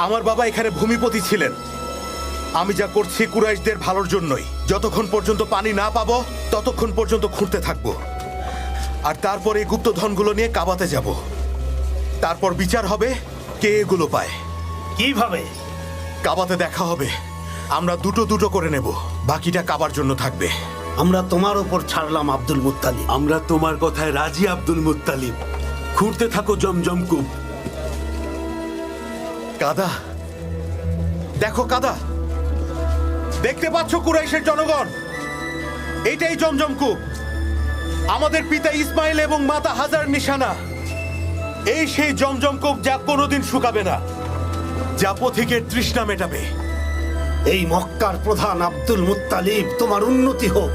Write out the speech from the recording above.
আমার বাবা এখানে ভূমিপতি ছিলেন। আমি যা করছি কুরাইশদের ভালোর জন্যই। যতক্ষণ পর্যন্ত পানি না পাবো ততক্ষণ পর্যন্ত খুঁড়তে থাকবো, আর তারপর এই গুপ্তধনগুলো নিয়ে কাবাতে যাব। তারপর বিচার হবে কে এগুলো পায়। কিভাবে? কাবাতে দেখা হবে। আমরা দুটো দুটো করে নেব, বাকিটা কাবার জন্য থাকবে। আমরা তোমার উপর ছাড়লাম আব্দুল মুত্তালিব। আমরা তোমার কথায় রাজি আব্দুল মুত্তালিব। খুঁড়তে থাকো জমজম কূপ। কাদা, দেখো কাদা, দেখতে পাচ্ছ কুরাইশের জনগণ? এটাই জমজম কূপ, আমাদের পিতা ইসমাইল এবং মাতা হাজার নিশানা। এই সেই জমজম কূপ যা কোনোদিন শুকাবে না, যা পথিকের তৃষ্ণা মেটাবে। এই মক্কার প্রধান আব্দুল মুত্তালিব, তোমার উন্নতি হোক।